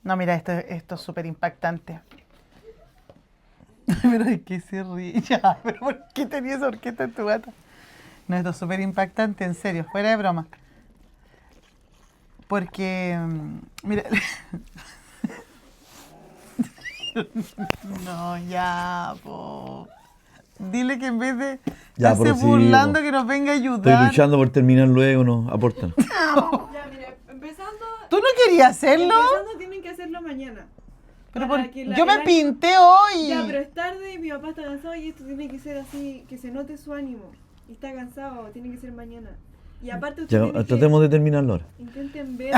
No, mira, esto es súper impactante. Pero es que se ríe. Ya, pero ¿por qué tenía esa orquesta en tu gata? No, esto es súper impactante, en serio, fuera de broma. Porque, mira... No, ya, po. Dile que en vez de Ya, estarse pero sí, burlando, po. que nos venga a Estoy ayudar. luchando por terminar luego, no, aportan. Ya, mira, empezando. ¿Tú no querías hacerlo? Empezando tienen que hacerlo mañana. Pero Para por- que yo me el ánimo- pinté hoy. Ya, pero es tarde y mi papá está cansado y esto tiene que ser así, que se note su ánimo. Y está cansado, tiene que ser mañana. Y aparte Ya, ustedes tratemos de terminarlo ahora. intenten ver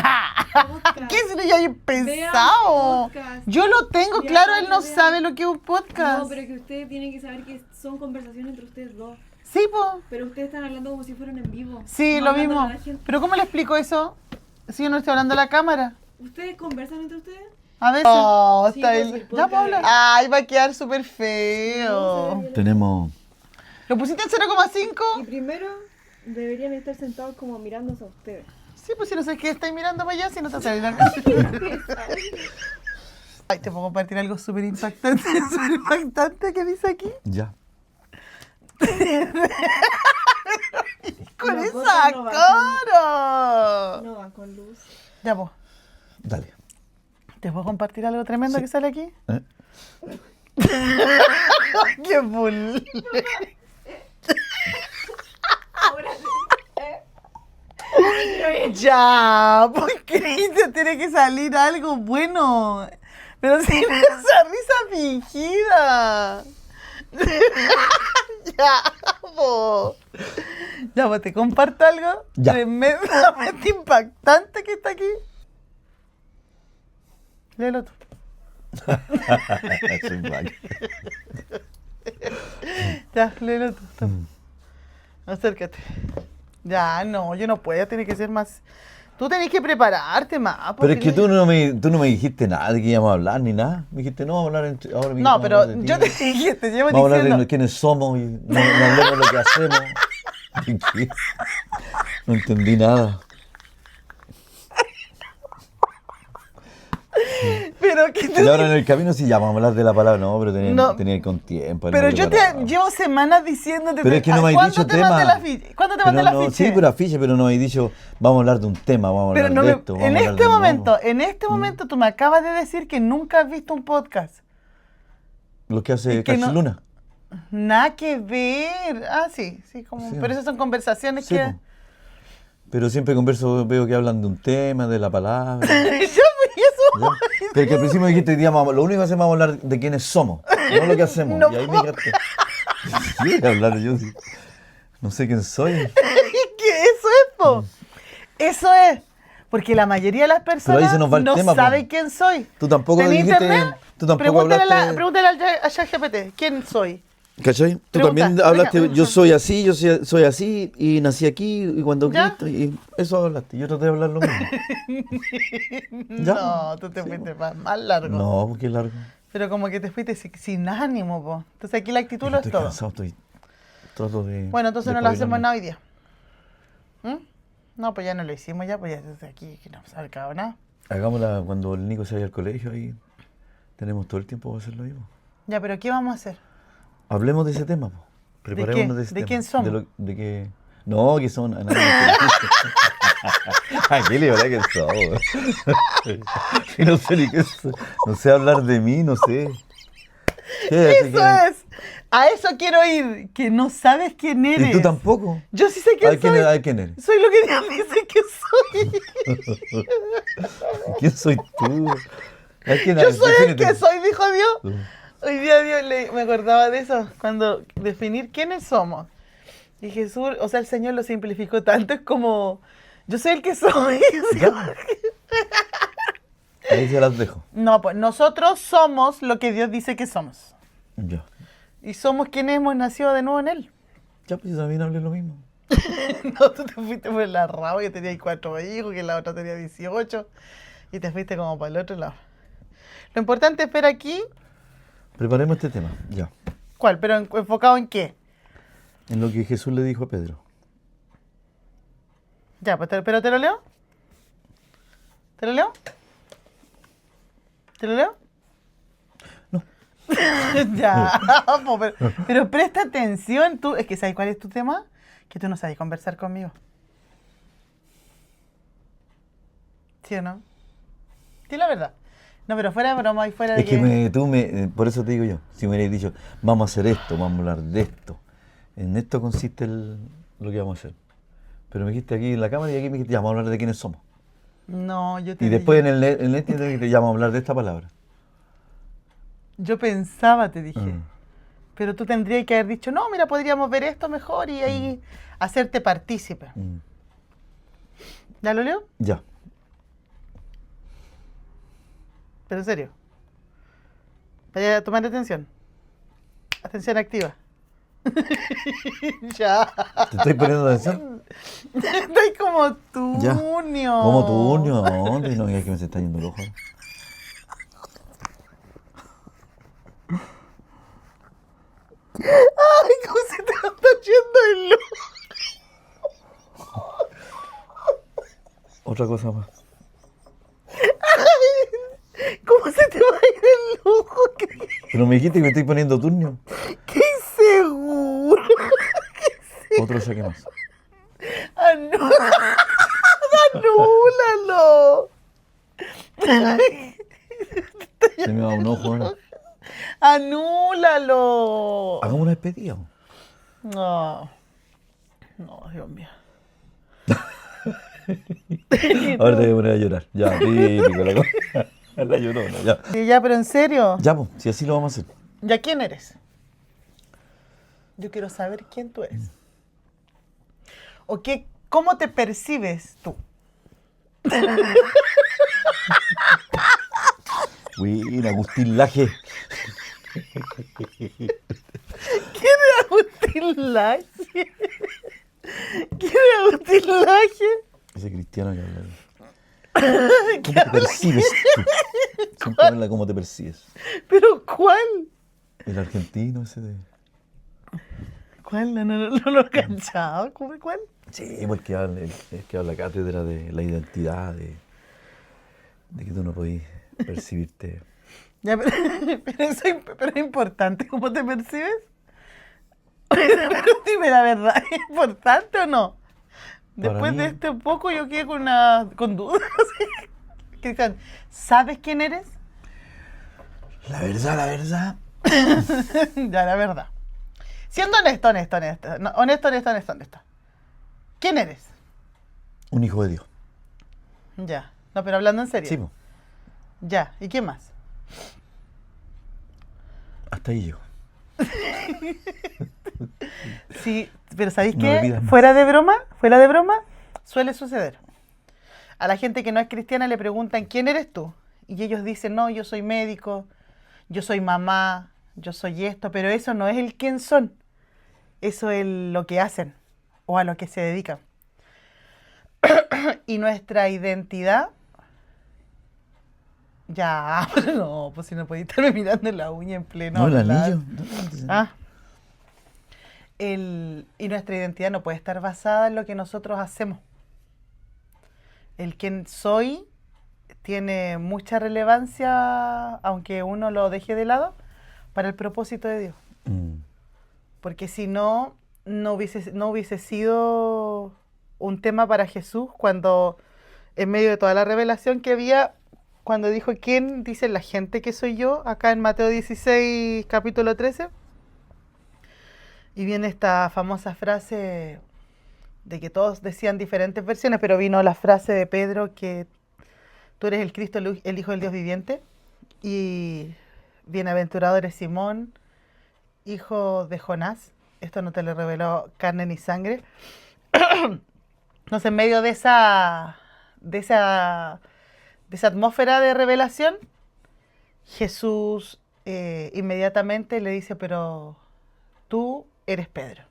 podcast. ¿Qué es lo ya he pensado? podcast. Yo lo tengo, Ya, claro, él no vean. sabe lo que es un podcast. No, pero que ustedes tienen que saber que son conversaciones entre ustedes dos. Sí, po. Pero ustedes están hablando como si fueran en vivo. Sí, no lo hablándole mismo. a la gente. Pero ¿cómo le explico eso? Si yo no estoy hablando a la cámara. ¿Ustedes conversan entre ustedes? A ver. Sí, está pues, él. el Ya, podcast Paula. es- Ay, va a quedar súper No, feo. se ve Tenemos... ¿Lo pusiste en Y 0,5? primero deberían estar sentados como mirándose a ustedes. Sí, pues si no sé qué estáis mirando para allá, si no te sale la cara. Ay, te puedo compartir algo súper impactante, súper impactante que dice aquí. Ya. Con Los esa botas no van cara. No van con luz. Ya, pues. Dale. ¿Te puedo compartir algo tremendo Sí. que sale aquí? ¿Eh? ¡Qué bull! Ya, pues Cristian, tiene que salir algo bueno. Pero sin esa risa fingida. Ya, po. Ya, pues te comparto algo Ya. tremendamente impactante que está aquí. Léelo tú. Soy black. Ya, léelo tú. Toma. Acércate. Ya, no, yo no puedo, tiene que ser más. Tú tenés que prepararte más. Pero porque es que tú no me dijiste nada de que íbamos a hablar ni nada. Me dijiste, no, vamos a hablar ahora mismo. No, vamos a pero hablar de ti. yo te dije, te llevo Vamos a hablar diciendo. de quiénes somos y no hablemos de lo que hacemos. ¿De qué? No entendí nada. Pero que tú. Y ahora en el camino sí ya vamos a hablar de la palabra. No, pero No. tenía con tiempo. Pero no yo te preparado. llevo semanas diciéndote. Pero es que no me has ¿cuándo dicho te mandé tema. la ficha? ¿Cuándo te Pero mandé la no, ficha? sí, pero afiche, pero no me has dicho, vamos a hablar de un tema, vamos a Pero hablar no de me- esto. Vamos en a hablar este de momento, nuevo. en este momento tú me acabas de decir que nunca has visto un podcast. Lo que hace Es que no- Cachi Luna. Nada que ver. Ah, sí, sí, como. Sí. Pero esas son conversaciones Sí, que. po. Pero siempre converso, veo que hablan de un tema, de la palabra. Yo, pues, eso. ¿Ya? Pero que al principio me dijiste, hoy día lo único que hacemos es hablar de quiénes somos, no lo que hacemos. No y ahí me puedo. dijiste, sí, voy a hablar yo, sí. No sé quién soy. Es que eso es, po. Eso es. Porque la mayoría de las personas ahí se nos va el no tema, po. saben quién soy. Tú tampoco ¿Tenés dijiste, internet? tú tampoco Pregúntale, hablaste. pregúntale a ChatGPT, ¿quién soy? ¿Cachai? Tú Pregunta, también hablaste, venga, yo soy así, yo soy así, y nací aquí, y cuando ¿Ya? Cristo, y eso hablaste. Yo traté de hablar lo mismo. ¿Ya? No, tú te Sí, fuiste más largo. No, porque es largo. Pero como que te fuiste sin ánimo, po. Entonces aquí la actitud lo es Estoy todo. cansado, trato de. Bueno, entonces de no lo hacemos espabilarme. nada hoy día. ¿Mm? No, pues ya no lo hicimos ya, pues ya desde aquí que no se ha acabado nada. Hagámosla cuando el Nico se vaya al colegio, ahí tenemos todo el tiempo para hacerlo ahí. Po. Ya, pero ¿qué vamos a hacer? Hablemos de ese tema, po. Preparémonos de ese ¿De tema. quién somos? De que... No, que son... Ay, qué libre que somos. Y no sé ni qué soy. No sé hablar de mí, no sé. ¿Qué? Eso es. A eso quiero ir, que no sabes quién eres. ¿Y tú tampoco? Yo sí sé quién ¿Quién soy. eres? ¿Quién eres? Soy lo que Dios dice que soy. ¿Quién soy tú? ¿Quién Yo eres? soy el Defínete. que soy, dijo Dios. Tú. Hoy día Dios me acordaba de eso, cuando definir quiénes somos. Y Jesús, o sea, el Señor lo simplificó tanto, es como, yo soy el que soy. Ya. Ahí se las dejo. No, pues nosotros somos lo que Dios dice que somos. Ya. Y somos quienes hemos nacido de nuevo en Él. Ya, pues yo también hablé lo mismo. No, tú te fuiste por la rama, que tenía 4 hijos, que la otra tenía 18, y te fuiste como para el otro lado. Lo importante es ver aquí, Preparemos este tema, ya. ¿cuál? Pero enfocado en qué. En lo que Jesús le dijo a Pedro. Ya, pues, pero ¿te lo leo? ¿Te lo leo? ¿Te lo leo? No. Ya, pero presta atención. Tú, es que ¿sabes cuál es tu tema? Que tú no sabes conversar conmigo. ¿Sí o no? Sí, la verdad. No, pero fuera de broma y fuera de Es que por eso te digo yo, si me hubierais dicho, vamos a hacer esto, vamos a hablar de esto. En esto consiste lo que vamos a hacer. Pero me dijiste aquí en la cámara y aquí me dijiste, ya, vamos a hablar de quiénes somos. No, yo te Y después dije. en el net te dijiste, ya, vamos a hablar de esta palabra. Yo pensaba, te dije. Mm. Pero tú tendrías que haber dicho, no, mira, podríamos ver esto mejor y ahí hacerte partícipe. Mm. ¿Ya lo leo? Ya. Pero en serio. Vaya a tomar atención. Atención activa. Ya. ¿Te estoy poniendo atención? Estoy como Ya. Tunio. ¿Cómo tú, ¿dónde? No, es que me se está yendo el ojo. Ay, ¿cómo se te está yendo el ojo? Otra cosa más. ¿Cómo se te va a ir el ojo? Pero me dijiste que me estoy poniendo turno. ¡Qué inseguro! Otro saque más. ¡Anúlalo! Se me va un ojo ahora. ¡Anúlalo! Hagamos una despedida. No. No, Dios mío. Ahora te voy a poner a llorar. Ya, típico la cosa. La llorona, ya. Sí, ya, pero en serio. Ya, pues, si así lo vamos a hacer. ¿Ya quién eres? Yo quiero saber quién tú eres. ¿O qué, cómo te percibes tú? Buena, Agustín Laje. ¿Quién es Agustín Laje? ¿Quién es Agustín Laje? Ese cristiano que habla. ¿Cómo te percibes tú? Siempre habla cómo te percibes. ¿Pero cuál? El argentino ese de... ¿Cuál? No lo he cachado. ¿Cuál? Sí, porque habla, el que habla cátedra de la identidad, de que tú no podís percibirte. Ya, pero es importante cómo te percibes. Pero dime la verdad, ¿es importante o no? Para Después mí- de este poco yo quedé con dudas. Cristian, ¿sabes quién eres? La verdad. Ya, la verdad. Siendo honesto. No, honesto. ¿Quién eres? Un hijo de Dios. Ya. No, pero hablando en serio. Sí, po. Ya. ¿Y qué más? Hasta ahí llego. Sí, pero ¿sabéis No me qué? pidas más. Fuera de broma, suele suceder. A la gente que no es cristiana le preguntan, ¿quién eres tú? Y ellos dicen, no, yo soy médico, yo soy mamá, yo soy esto, pero eso no es el quién son. Eso es lo que hacen o a lo que se dedican. Y nuestra identidad... Ya, pero no, pues si no podéis estarme mirando la uña en pleno. No, el hablar. anillo. No. Ah. Y nuestra identidad no puede estar basada en lo que nosotros hacemos. El quién soy tiene mucha relevancia, aunque uno lo deje de lado, para el propósito de Dios. Porque si no, no hubiese sido un tema para Jesús cuando, en medio de toda la revelación que había, cuando dijo, ¿quién dice la gente que soy yo? Acá en Mateo 16, capítulo 13. Y viene esta famosa frase de que todos decían diferentes versiones, pero vino la frase de Pedro que tú eres el Cristo, el Hijo del Dios viviente. Y bienaventurado eres Simón, hijo de Jonás. Esto no te lo reveló carne ni sangre. Entonces, en medio de esa atmósfera de revelación, Jesús inmediatamente le dice, pero tú eres Pedro.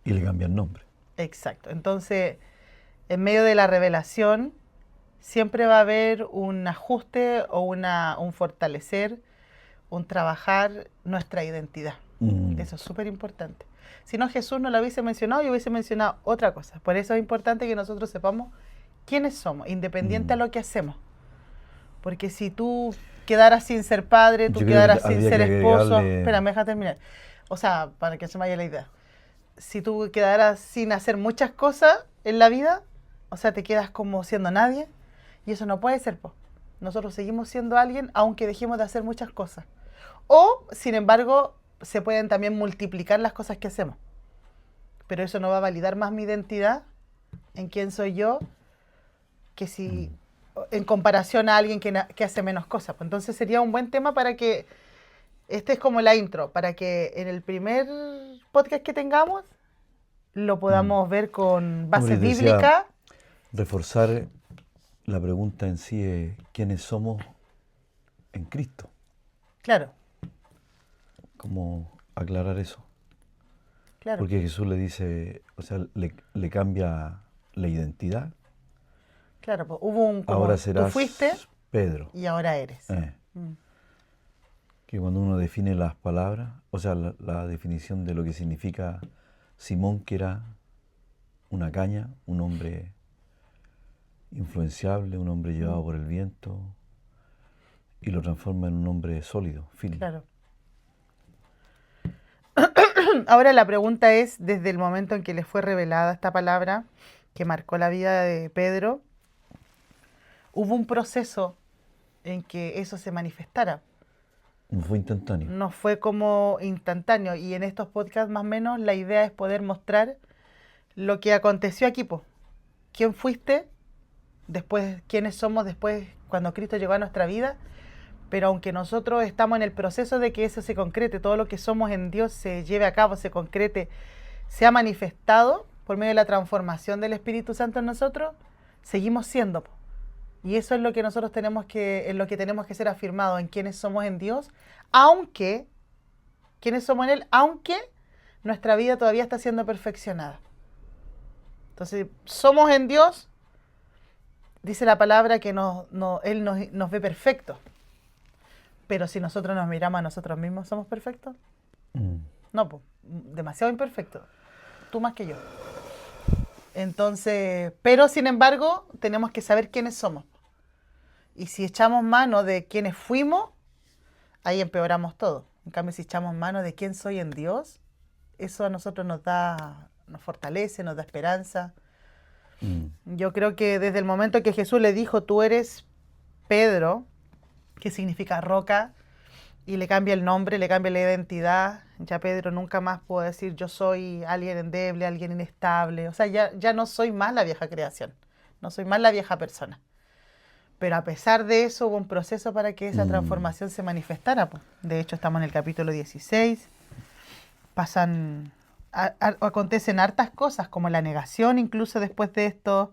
Y le cambia el nombre. Exacto. Entonces, en medio de la revelación, siempre va a haber un ajuste o un fortalecer, un trabajar nuestra identidad. Eso es súper importante. Si no, Jesús no lo hubiese mencionado y hubiese mencionado otra cosa. Por eso es importante que nosotros sepamos quiénes somos, independiente a lo que hacemos. Porque si tú quedaras sin ser padre, tú Yo creo que quedaras sin habría ser que esposo. agregarle- Espera, me deja terminar. O sea, para que se me vaya la idea. Si tú quedaras sin hacer muchas cosas en la vida, o sea, te quedas como siendo nadie. Y eso no puede ser, po. Nosotros seguimos siendo alguien aunque dejemos de hacer muchas cosas. O, sin embargo, se pueden también multiplicar las cosas que hacemos. Pero eso no va a validar más mi identidad en quién soy yo que si en comparación a alguien que hace menos cosas. Pues entonces sería un buen tema para que, este es como la intro, para que en el primer podcast que tengamos lo podamos ver con base Hombre, te decía, bíblica. reforzar la pregunta en sí es quiénes somos en Cristo. Claro, ¿Cómo aclarar eso? claro, Porque Jesús le dice, o sea, le cambia la identidad. claro. Pues hubo un como Ahora tú serás fuiste Pedro. y ahora eres. Mm. Que cuando uno define las palabras, o sea, la definición de lo que significa Simón, que era una caña, un hombre influenciable, un hombre llevado por el viento, y lo transforma en un hombre sólido, firme. Claro. Ahora la pregunta es, desde el momento en que le fue revelada esta palabra que marcó la vida de Pedro, ¿hubo un proceso en que eso se manifestara? No fue instantáneo. No fue como instantáneo. Y en estos podcasts más o menos la idea es poder mostrar lo que aconteció aquí, po. ¿Quién fuiste? Después, ¿quiénes somos después cuando Cristo llegó a nuestra vida? Pero aunque nosotros estamos en el proceso de que eso se concrete, todo lo que somos en Dios se lleve a cabo, se concrete, se ha manifestado por medio de la transformación del Espíritu Santo en nosotros, seguimos siendo, po. Y eso es lo que nosotros tenemos que, en lo que tenemos que ser afirmados, en quiénes somos en Dios, aunque, quiénes somos en Él, aunque nuestra vida todavía está siendo perfeccionada. Entonces, somos en Dios, dice la palabra que Él nos ve perfectos. Pero si nosotros nos miramos a nosotros mismos, ¿somos perfectos? No, pues, demasiado imperfectos. Tú más que yo. Entonces, pero sin embargo, tenemos que saber quiénes somos. Y si echamos mano de quiénes fuimos, ahí empeoramos todo. En cambio, si echamos mano de quién soy en Dios, eso a nosotros nos fortalece, nos da esperanza. Yo creo que desde el momento que Jesús le dijo, tú eres Pedro, que significa roca, y le cambia el nombre, le cambia la identidad, ya Pedro nunca más pudo decir yo soy alguien endeble, alguien inestable, o sea, ya no soy más la vieja creación, no soy más la vieja persona. Pero a pesar de eso hubo un proceso para que esa transformación se manifestara, pues. De hecho, estamos en el capítulo 16, acontecen hartas cosas, como la negación incluso después de esto,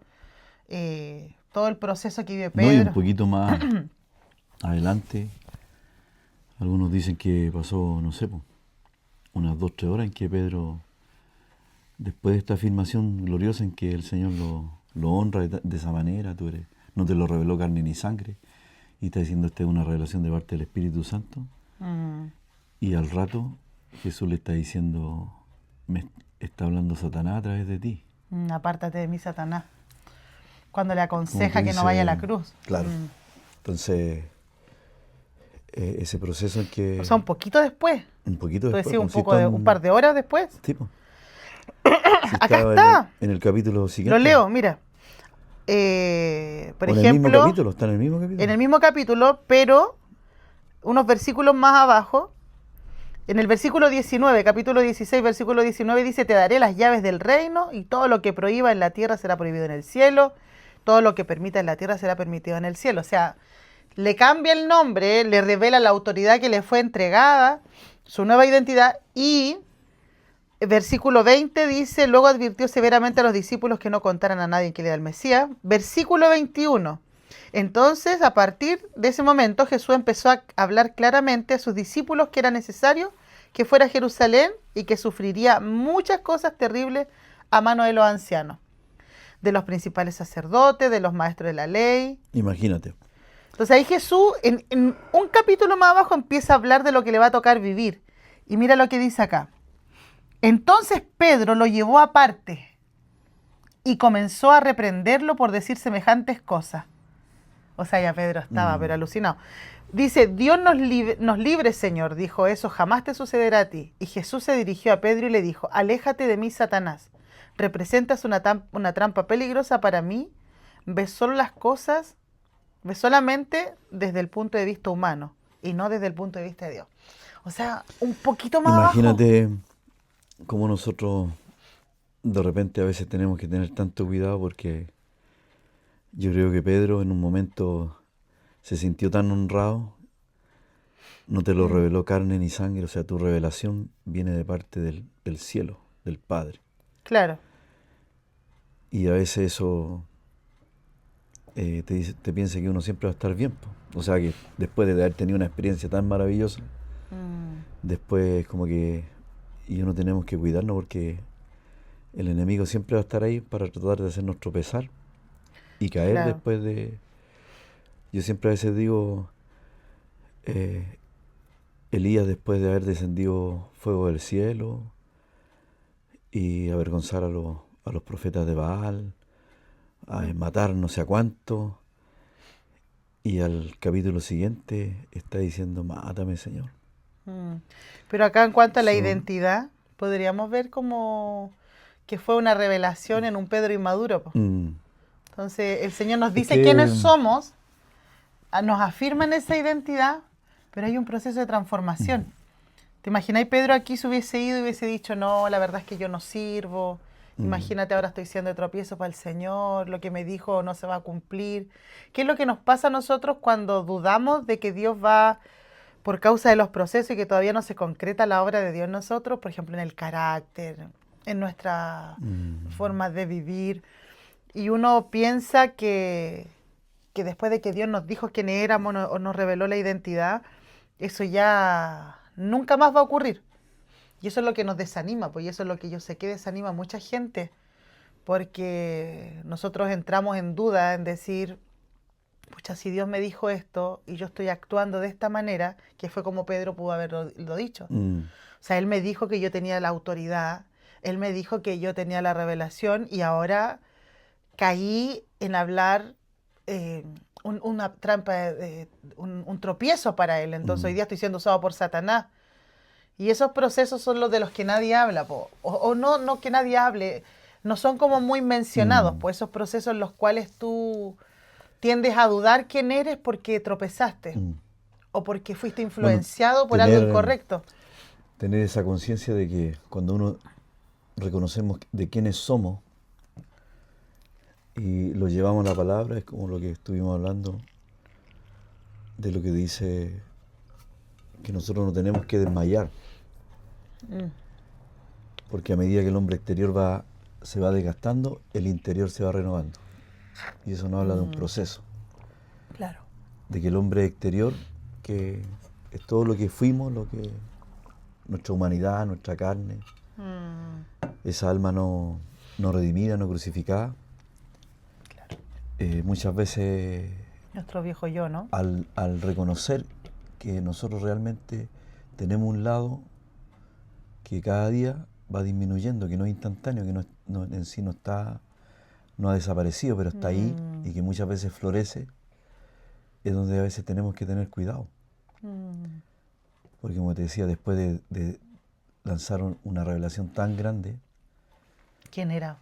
todo el proceso que vive Pedro. No, y un poquito más adelante, algunos dicen que pasó, no sé, unas 2-3 horas en que Pedro, después de esta afirmación gloriosa en que el Señor lo honra de esa manera, no te lo reveló carne ni sangre, y está diciendo esta es una revelación de parte del Espíritu Santo, y al rato Jesús le está diciendo, me está hablando Satanás a través de ti. Apártate de mí, Satanás. Cuando le aconseja Como que no vaya a la cruz. Claro. Entonces, ese proceso en que... O sea, un poquito después. Un poquito Tú después. decís pues, si un par de horas después. Sí, pues. Acá estaba está. En el capítulo siguiente. Lo leo, mira. Por ¿O ejemplo, en el mismo capítulo? ¿Está en el mismo capítulo? en el mismo capítulo, pero unos versículos más abajo, en el versículo 19, capítulo 16, versículo 19, dice, te daré las llaves del reino y todo lo que prohíba en la tierra será prohibido en el cielo, todo lo que permita en la tierra será permitido en el cielo. O sea, le cambia el nombre, le revela la autoridad que le fue entregada, su nueva identidad, y el versículo 20 dice, luego advirtió severamente a los discípulos que no contaran a nadie que le era el Mesías. Versículo 21. Entonces, a partir de ese momento, Jesús empezó a hablar claramente a sus discípulos que era necesario que fuera a Jerusalén y que sufriría muchas cosas terribles a mano de los ancianos, de los principales sacerdotes, de los maestros de la ley. Imagínate. Entonces ahí Jesús, en un capítulo más abajo, empieza a hablar de lo que le va a tocar vivir. Y mira lo que dice acá. Entonces Pedro lo llevó aparte y comenzó a reprenderlo por decir semejantes cosas. O sea, ya Pedro estaba, pero alucinado. Dice, Dios nos libre, Señor, dijo, eso jamás te sucederá a ti. Y Jesús se dirigió a Pedro y le dijo, aléjate de mí, Satanás. Representas una trampa peligrosa para mí. Ves solo las cosas, ves solamente desde el punto de vista humano y no desde el punto de vista de Dios. O sea, un poquito más abajo. Imagínate cómo nosotros de repente a veces tenemos que tener tanto cuidado, porque yo creo que Pedro en un momento se sintió tan honrado. No te lo reveló carne ni sangre, o sea, tu revelación viene de parte del cielo, del Padre. Claro. Y a veces eso te piensa que uno siempre va a estar bien, po. O sea, que después de haber tenido una experiencia tan maravillosa, después como que... Y uno tenemos que cuidarnos, porque el enemigo siempre va a estar ahí para tratar de hacernos tropezar y caer Claro. después de... Yo siempre a veces digo, Elías, después de haber descendido fuego del cielo y avergonzar a los profetas de Baal, a matar no sé a cuánto, y al capítulo siguiente está diciendo, mátame, Señor. Pero acá en cuanto a la Son- identidad, podríamos ver como que fue una revelación en un Pedro inmaduro, po. Mm, Entonces el Señor nos Es dice que- quiénes somos, nos afirma en esa identidad, pero hay un proceso de transformación. ¿Te imagináis Pedro aquí se hubiese ido y hubiese dicho, no, la verdad es que yo no sirvo? Imagínate, ahora estoy siendo de tropiezo para el Señor, lo que me dijo no se va a cumplir. ¿Qué es lo que nos pasa a nosotros cuando dudamos de que Dios va, por causa de los procesos y que todavía no se concreta la obra de Dios en nosotros, por ejemplo, en el carácter, en nuestra forma de vivir? Y uno piensa que después de que Dios nos dijo quién éramos o nos reveló la identidad, eso ya nunca más va a ocurrir. Y eso es lo que nos desanima, pues, y eso es lo que yo sé que desanima a mucha gente, porque nosotros entramos en duda en decir, pucha, si Dios me dijo esto y yo estoy actuando de esta manera, que fue como Pedro pudo haberlo dicho. mm, O sea, él me dijo que yo tenía la autoridad, él me dijo que yo tenía la revelación y ahora caí en hablar una trampa, un tropiezo para él. Entonces hoy día estoy siendo usado por Satanás. Y esos procesos son los de los que nadie habla, po. O no que nadie hable, no son como muy mencionados, pues esos procesos en los cuales tú tiendes a dudar quién eres porque tropezaste mm. o porque fuiste Bueno, influenciado por algo tener, incorrecto. tener esa conciencia de que cuando uno reconocemos de quiénes somos y lo llevamos a la palabra, es como lo que estuvimos hablando, de lo que dice que nosotros no tenemos que desmayar, porque a medida que el hombre exterior se va desgastando, el interior se va renovando. Y eso nos habla de un proceso, Claro. de que el hombre exterior, que es todo lo que fuimos, nuestra humanidad, nuestra carne, esa alma no redimida, no crucificada, muchas veces Nuestro viejo yo, ¿no? al reconocer que nosotros realmente tenemos un lado que cada día va disminuyendo, que no es instantáneo, que en sí no ha desaparecido, pero está ahí y que muchas veces florece, es donde a veces tenemos que tener cuidado. Porque como te decía, después de lanzar una revelación tan grande, ¿Quién era?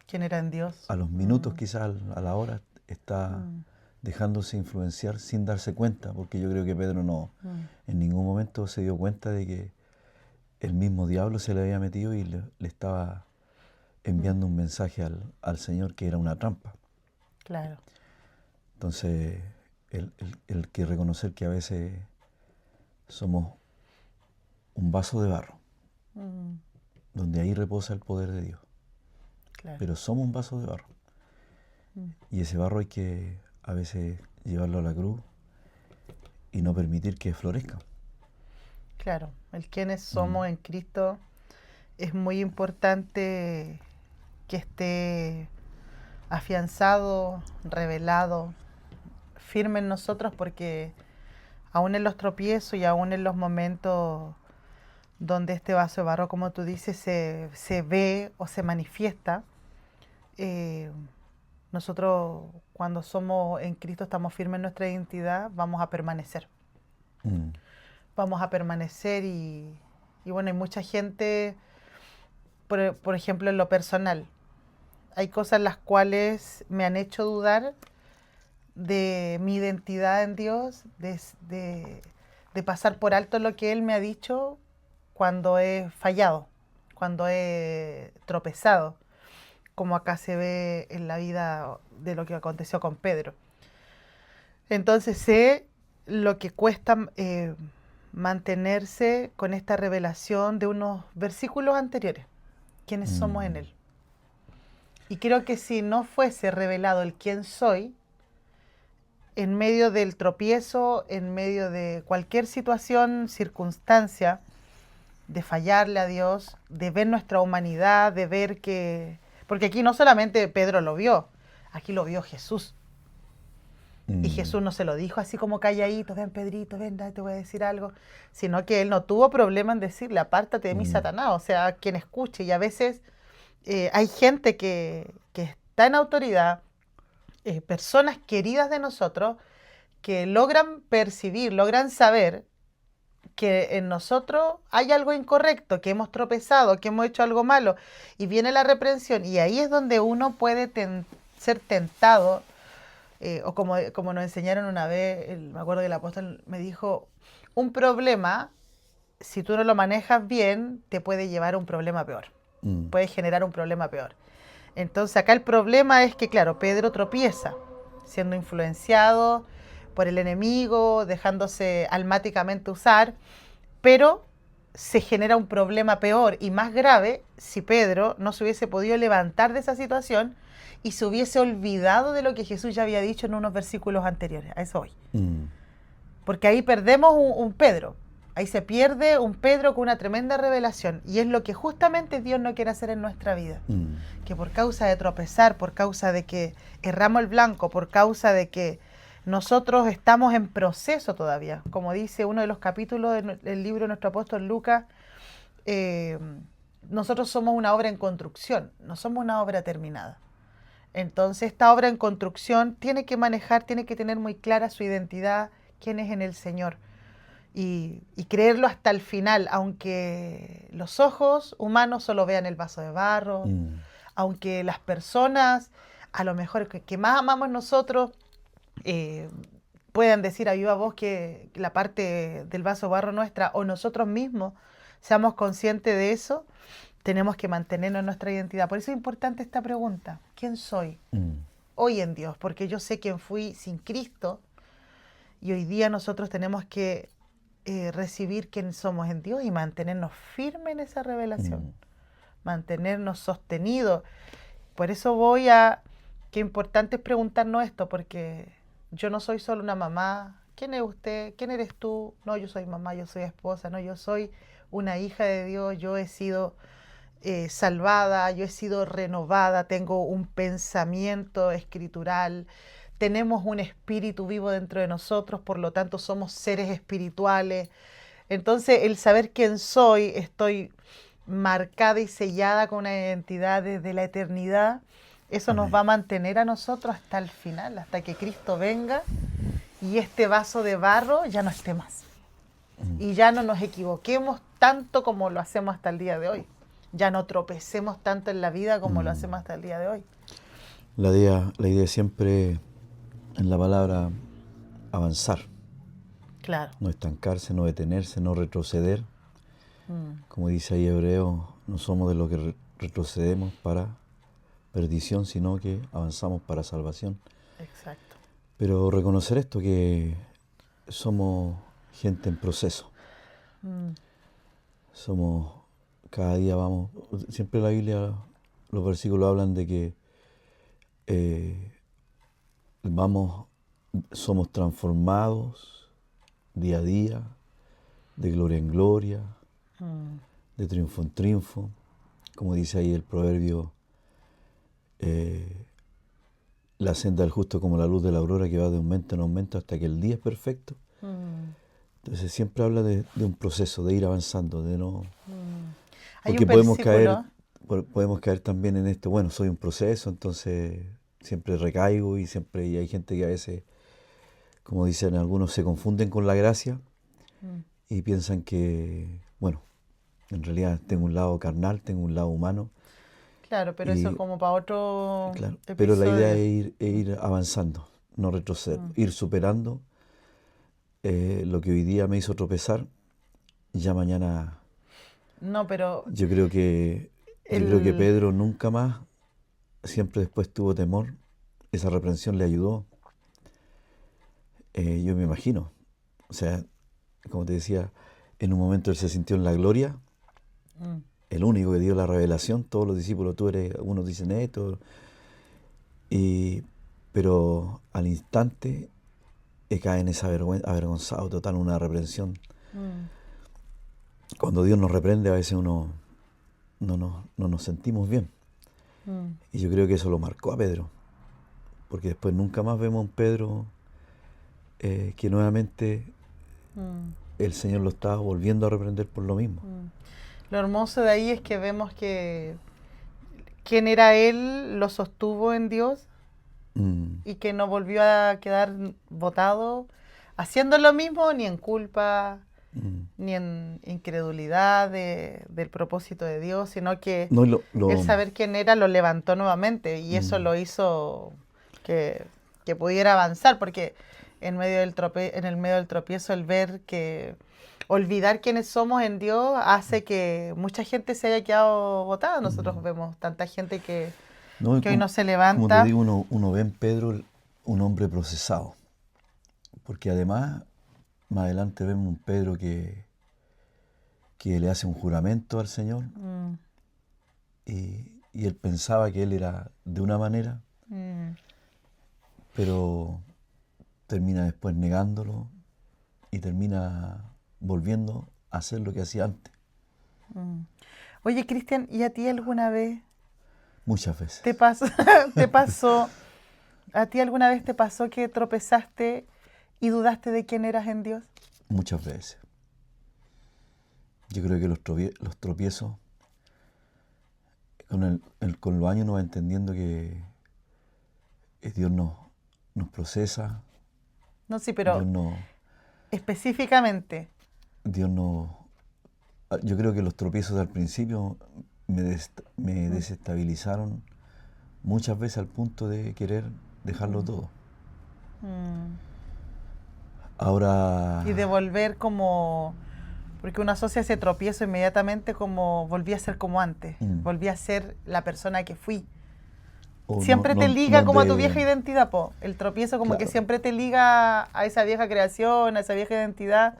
¿Quién era en Dios? a los minutos quizás a la hora está dejándose influenciar sin darse cuenta, porque yo creo que Pedro en ningún momento se dio cuenta de que el mismo diablo se le había metido y le estaba enviando un mensaje al Señor que era una trampa. Claro. Entonces, el que reconocer que a veces somos un vaso de barro, donde ahí reposa el poder de Dios. Claro. Pero somos un vaso de barro. Y ese barro hay que a veces llevarlo a la cruz y no permitir que florezca. Claro, el quiénes somos en Cristo es muy importante que esté afianzado, revelado, firme en nosotros, porque aún en los tropiezos y aún en los momentos donde este vaso de barro, como tú dices, se ve o se manifiesta, Nosotros cuando somos en Cristo, estamos firmes en nuestra identidad, vamos a permanecer. Mm. Vamos a permanecer y bueno, hay mucha gente, por ejemplo, en lo personal. Hay cosas las cuales me han hecho dudar de mi identidad en Dios, de pasar por alto lo que Él me ha dicho cuando he fallado, cuando he tropezado, como acá se ve en la vida de lo que aconteció con Pedro. Entonces sé lo que cuesta mantenerse con esta revelación de unos versículos anteriores, quiénes somos en Él. Y creo que si no fuese revelado el quién soy, en medio del tropiezo, en medio de cualquier situación, circunstancia, de fallarle a Dios, de ver nuestra humanidad, de ver que... Porque aquí no solamente Pedro lo vio, aquí lo vio Jesús. Y Jesús no se lo dijo así como calladito, ven Pedrito, ven, te voy a decir algo, sino que él no tuvo problema en decirle, apártate de mí, Satanás, o sea, quien escuche. Y a veces hay gente que está en autoridad, personas queridas de nosotros, que logran percibir, logran saber que en nosotros hay algo incorrecto, que hemos tropezado, que hemos hecho algo malo, y viene la reprensión, y ahí es donde uno puede ser tentado, o como nos enseñaron una vez, me acuerdo que el apóstol me dijo, un problema, si tú no lo manejas bien, te puede llevar a un problema peor, puede generar un problema peor. Entonces acá el problema es que, claro, Pedro tropieza, siendo influenciado por el enemigo, dejándose almáticamente usar, pero se genera un problema peor y más grave si Pedro no se hubiese podido levantar de esa situación y se hubiese olvidado de lo que Jesús ya había dicho en unos versículos anteriores. A eso voy. Porque ahí perdemos un Pedro. Ahí se pierde un Pedro con una tremenda revelación. Y es lo que justamente Dios no quiere hacer en nuestra vida. Que por causa de tropezar, por causa de que erramos el blanco, por causa de que nosotros estamos en proceso todavía. Como dice uno de los capítulos del libro de nuestro apóstol Lucas, nosotros somos una obra en construcción, no somos una obra terminada. Entonces esta obra en construcción tiene que manejar, tiene que tener muy clara su identidad, quién es en el Señor. Y creerlo hasta el final, aunque los ojos humanos solo vean el vaso de barro, aunque las personas, a lo mejor que más amamos nosotros, puedan decir a viva voz que la parte del vaso de barro nuestra, o nosotros mismos seamos conscientes de eso, tenemos que mantenernos en nuestra identidad. Por eso es importante esta pregunta, ¿quién soy hoy en Dios? Porque yo sé quién fui sin Cristo, y hoy día nosotros tenemos que recibir quién somos en Dios y mantenernos firmes en esa revelación, mantenernos sostenidos. Por eso qué importante es preguntarnos esto, porque yo no soy solo una mamá. ¿Quién es usted? ¿Quién eres tú? No, yo soy mamá, yo soy esposa, no, yo soy una hija de Dios, yo he sido salvada, yo he sido renovada, tengo un pensamiento escritural, tenemos un espíritu vivo dentro de nosotros, por lo tanto somos seres espirituales. Entonces el saber quién soy, estoy marcada y sellada con una identidad desde la eternidad, eso nos va a mantener a nosotros hasta el final, hasta que Cristo venga y este vaso de barro ya no esté más. Y ya no nos equivoquemos tanto como lo hacemos hasta el día de hoy. Ya no tropecemos tanto en la vida como lo hacemos hasta el día de hoy. La idea siempre en la palabra avanzar. Claro. No estancarse, no detenerse, no retroceder. Como dice ahí Hebreo, no somos de los que retrocedemos para perdición, sino que avanzamos para salvación. Exacto. Pero reconocer esto, que somos gente en proceso. Somos, cada día vamos, siempre la Biblia, los versículos hablan de que somos transformados día a día, de gloria en gloria, de triunfo en triunfo. Como dice ahí el proverbio, la senda del justo como la luz de la aurora, que va de aumento en aumento hasta que el día es perfecto. Entonces siempre habla de un proceso, de ir avanzando, de no... Hay Porque un versículo... podemos caer también en esto, bueno, soy un proceso, entonces siempre recaigo y siempre y hay gente que a veces, como dicen algunos, se confunden con la gracia Mm. y piensan que, bueno, en realidad tengo un lado carnal, tengo un lado humano, Claro, pero eso es y como para otro claro, pero la idea episodio. es ir avanzando, no retroceder, Mm. ir superando lo que hoy día me hizo tropezar. Ya mañana No, pero yo creo que el... Pedro nunca más, siempre después tuvo temor, esa reprensión le ayudó, yo me imagino. O sea, como te decía, en un momento él se sintió en la gloria, Mm. el único que dio la revelación, todos los discípulos, tú eres, unos dicen esto, y, pero al instante cae en esa vergüenza, avergonzado, total, una reprensión. Mm. Cuando Dios nos reprende, a veces uno no nos sentimos bien. Mm. Y yo creo que eso lo marcó a Pedro, porque después nunca más vemos a un Pedro que nuevamente Mm. el Señor lo estaba volviendo a reprender por lo mismo. Mm. Lo hermoso de ahí es que vemos que quien era él lo sostuvo en Dios Mm, y que no volvió a quedar botado haciendo lo mismo ni en culpa mm. ni en incredulidad del propósito de Dios, sino que No, el saber quién era lo levantó nuevamente y eso mm, lo hizo que pudiera avanzar, porque en el medio del tropiezo el ver que olvidar quiénes somos en Dios hace que mucha gente se haya quedado botada. Nosotros vemos tanta gente no, y que hoy no se como te levanta. digo, uno ve en Pedro un hombre procesado, porque además más adelante vemos un Pedro que le hace un juramento al Señor Mm, y él pensaba que él era de una manera, mm. pero termina después negándolo y termina volviendo a hacer lo que hacía antes, Oye, Cristian, ¿y a ti alguna vez muchas veces, te pasó, te pasó, a ti alguna vez te pasó que tropezaste y dudaste de quién eras en Dios? muchas veces. Yo creo que los tropiezos, con los años uno va entendiendo que Dios nos procesa, No, sí, Dios pero no, específicamente. Dios no. Yo creo que los tropiezos al principio me Mm, desestabilizaron muchas veces al punto de querer dejarlo mm, todo. mm. Y de Ahora, volver como, porque uno asocia ese tropiezo inmediatamente como volví a ser como antes, mm, volví a ser la persona que fui. o no, Siempre te liga como a tu vieja identidad, po. El tropiezo como que claro, siempre te liga a esa vieja creación, a esa vieja identidad.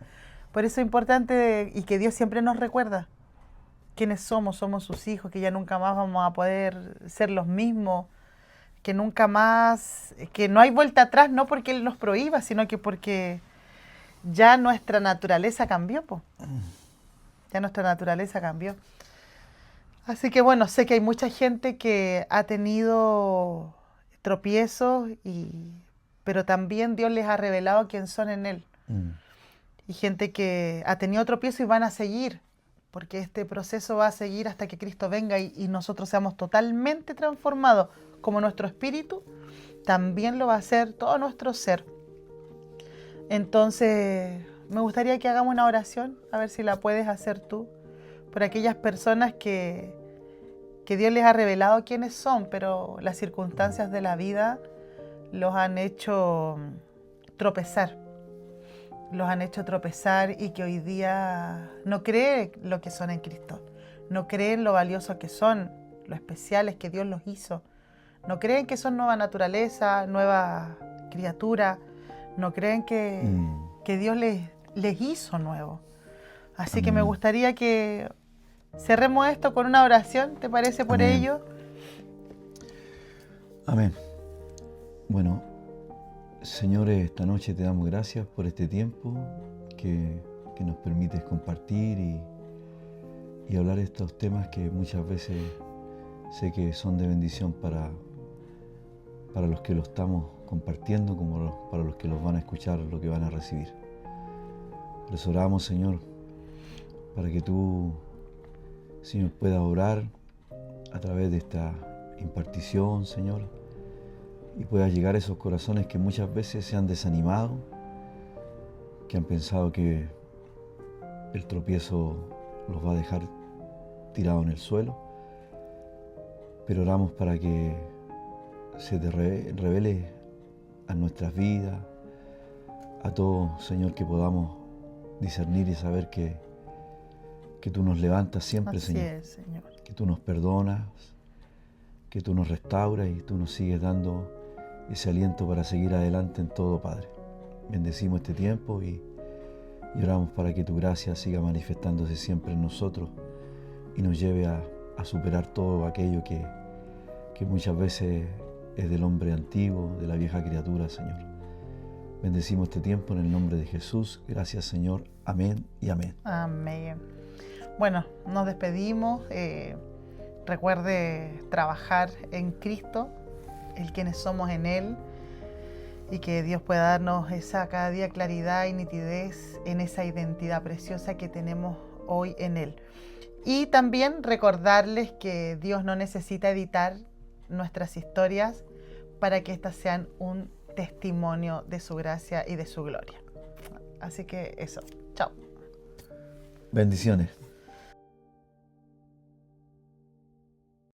Por eso es importante y que Dios siempre nos recuerda quiénes somos, somos sus hijos, que ya nunca más vamos a poder ser los mismos, que nunca más, que no hay vuelta atrás, no porque Él nos prohíba, sino que porque ya nuestra naturaleza cambió, po. Ya nuestra naturaleza cambió. Así que bueno, sé que hay mucha gente que ha tenido tropiezos, pero también Dios les ha revelado quién son en Él. mm, Y gente que ha tenido tropiezos y van a seguir, porque este proceso va a seguir hasta que Cristo venga y nosotros seamos totalmente transformados, como nuestro espíritu, también lo va a hacer todo nuestro ser. Entonces, me gustaría que hagamos una oración, a ver si la puedes hacer tú, por aquellas personas que Dios les ha revelado quiénes son, pero las circunstancias de la vida los han hecho tropezar. Los han hecho tropezar y que hoy día no creen lo que son en Cristo. No creen lo valiosos que son, lo especiales que Dios los hizo. No creen que son nueva naturaleza, nueva criatura. No creen mm, que Dios les hizo nuevo. Así que me amén, gustaría que cerremos esto con una oración, ¿te parece por amén, ello? amén. Bueno, señores, esta noche te damos gracias por este tiempo que nos permites compartir y hablar de estos temas que muchas veces sé que son de bendición para los que lo estamos compartiendo, como para los que los van a escuchar, lo que van a recibir. Les oramos, Señor, para que tú, Señor, puedas orar a través de esta impartición, Señor, y puedas llegar a esos corazones que muchas veces se han desanimado, que han pensado que el tropiezo los va a dejar tirados en el suelo, pero oramos para que se te revele a nuestras vidas, a todo, Señor, que podamos discernir y saber que tú nos levantas siempre, Así Señor. es, Señor. Que tú nos perdonas, que tú nos restauras y tú nos sigues dando ese aliento para seguir adelante en todo, Padre. Bendecimos este tiempo y oramos para que tu gracia siga manifestándose siempre en nosotros y nos lleve a superar todo aquello que muchas veces es del hombre antiguo, de la vieja criatura, Señor. Bendecimos este tiempo en el nombre de Jesús. Gracias, Señor. Amén y amén. Amén. Bueno, nos despedimos. Recuerde trabajar en Cristo, el quienes somos en Él, y que Dios pueda darnos esa cada día claridad y nitidez en esa identidad preciosa que tenemos hoy en Él. Y también recordarles que Dios no necesita editar nuestras historias para que éstas sean un testimonio de su gracia y de su gloria. Así que eso. Chao. Bendiciones.